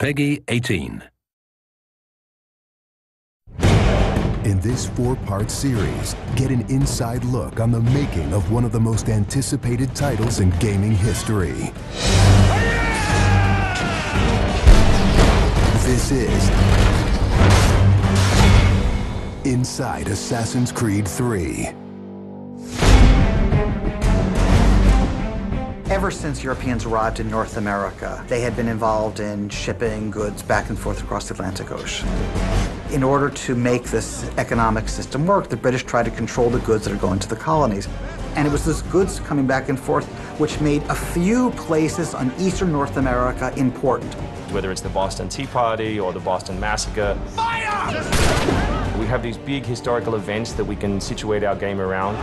Peggy 18. In this 4-part series, get an inside look on the making of one of the most anticipated titles in gaming history. This is Inside Assassin's Creed 3. Ever since Europeans arrived in North America, they had been involved in shipping goods back and forth across the Atlantic Ocean. In order to make this economic system work, the British tried to control the goods that are going to the colonies. And it was this goods coming back and forth which made a few places on eastern North America important. Whether it's the Boston Tea Party or the Boston Massacre. Fire! We have these big historical events that we can situate our game around.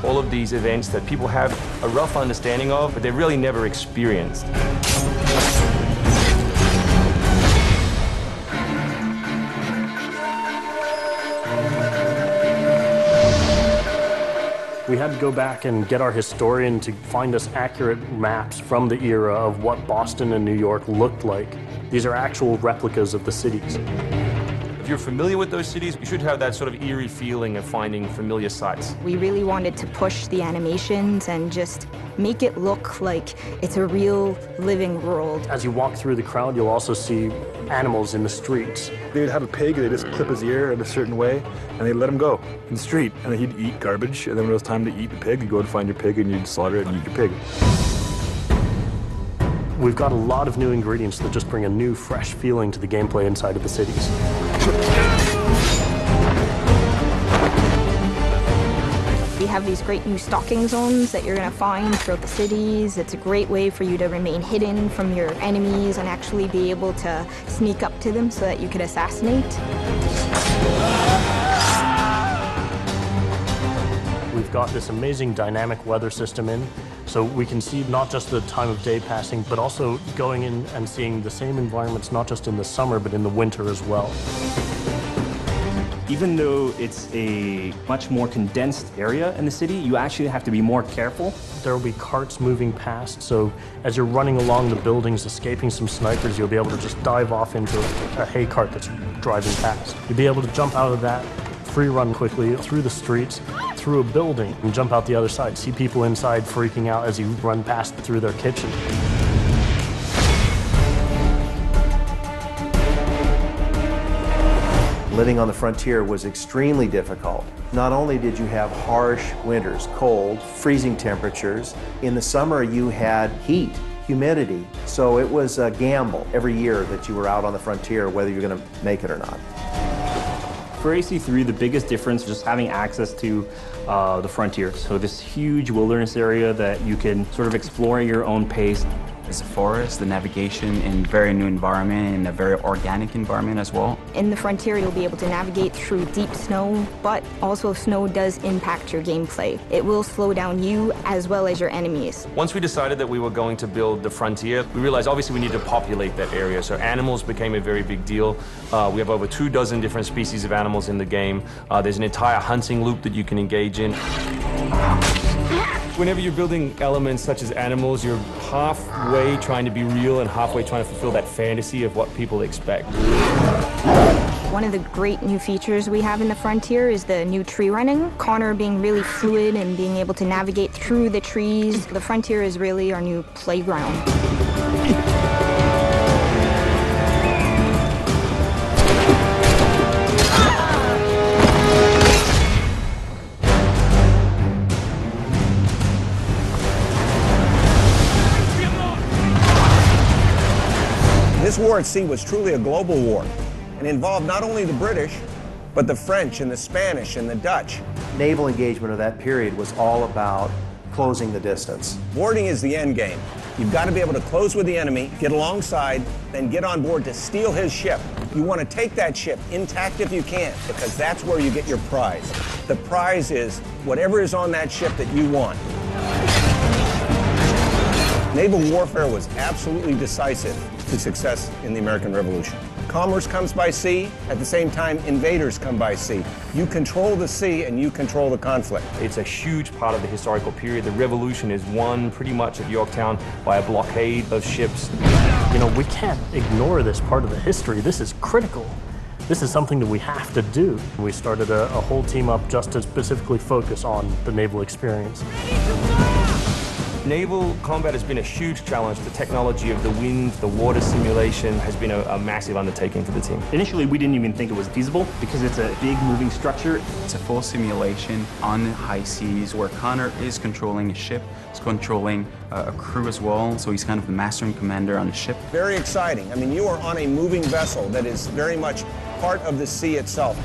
All of these events that people have a rough understanding of, but they've really never experienced. We had to go back and get our historian to find us accurate maps from the era of what Boston and New York looked like. These are actual replicas of the cities. If you're familiar with those cities, you should have that sort of eerie feeling of finding familiar sights. We really wanted to push the animations and just make it look like it's a real living world. As you walk through the crowd, you'll also see animals in the streets. They'd have a pig, they'd just clip his ear in a certain way, and they'd let him go in the street. And then he'd eat garbage, and then when it was time to eat the pig, you'd go and find your pig, and you'd slaughter it and eat your pig. We've got a lot of new ingredients that just bring a new, fresh feeling to the gameplay inside of the cities. We have these great new stalking zones that you're going to find throughout the cities. It's a great way for you to remain hidden from your enemies and actually be able to sneak up to them so that you could assassinate. We've got this amazing dynamic weather system in, so we can see not just the time of day passing, but also going in and seeing the same environments, not just in the summer, but in the winter as well. Even though it's a much more condensed area in the city, you actually have to be more careful. There will be carts moving past, so as you're running along the buildings, escaping some snipers, you'll be able to just dive off into a hay cart that's driving past. You'll be able to jump out of that, free run quickly through the streets, through a building, and jump out the other side. See people inside freaking out as you run past through their kitchen. Living on the frontier was extremely difficult. Not only did you have harsh winters, cold, freezing temperatures, in the summer you had heat, humidity, so it was a gamble every year that you were out on the frontier whether you're going to make it or not. For AC3, the biggest difference is just having access to the frontier. So this huge wilderness area that you can sort of explore at your own pace. It's a forest, the navigation in very new environment and a very organic environment as well. In the frontier, you'll be able to navigate through deep snow, but also snow does impact your gameplay. It will slow down you as well as your enemies. Once we decided that we were going to build the frontier, we realized obviously we need to populate that area. So animals became a very big deal. We have over 24 different species of animals in the game. There's an entire hunting loop that you can engage in. Whenever you're building elements such as animals, you're halfway trying to be real and halfway trying to fulfill that fantasy of what people expect. One of the great new features we have in the frontier is the new tree running. Connor being really fluid and being able to navigate through the trees. The frontier is really our new playground. This war at sea was truly a global war and involved not only the British, but the French and the Spanish and the Dutch. Naval engagement of that period was all about closing the distance. Boarding is the end game. You've got to be able to close with the enemy, get alongside, then get on board to steal his ship. You want to take that ship intact if you can, because that's where you get your prize. The prize is whatever is on that ship that you want. Naval warfare was absolutely decisive to success in the American Revolution. Commerce comes by sea, at the same time invaders come by sea. You control the sea and you control the conflict. It's a huge part of the historical period. The Revolution is won pretty much at Yorktown by a blockade of ships. You know, we can't ignore this part of the history. This is critical. This is something that we have to do. We started a whole team up just to specifically focus on the naval experience. Naval combat has been a huge challenge. The technology of the wind, the water simulation has been a massive undertaking for the team. Initially, we didn't even think it was feasible because it's a big moving structure. It's a full simulation on the high seas where Connor is controlling a ship, he's controlling a crew as well, so he's kind of the master and commander on the ship. Very exciting. I mean, you are on a moving vessel that is very much part of the sea itself.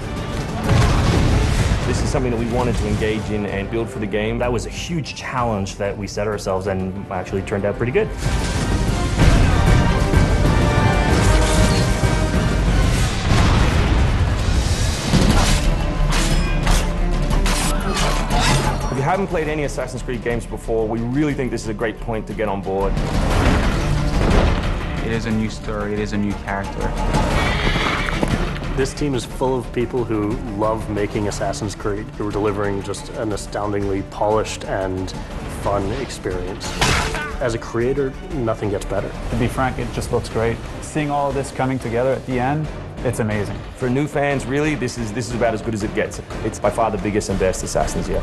This is something that we wanted to engage in and build for the game. That was a huge challenge that we set ourselves and actually turned out pretty good. If you haven't played any Assassin's Creed games before, we really think this is a great point to get on board. It is a new story, it is a new character. This team is full of people who love making Assassin's Creed, who are delivering just an astoundingly polished and fun experience. As a creator, nothing gets better. To be frank, it just looks great. Seeing all of this coming together at the end, it's amazing. For new fans, really, this is about as good as it gets. It's by far the biggest and best Assassins yet.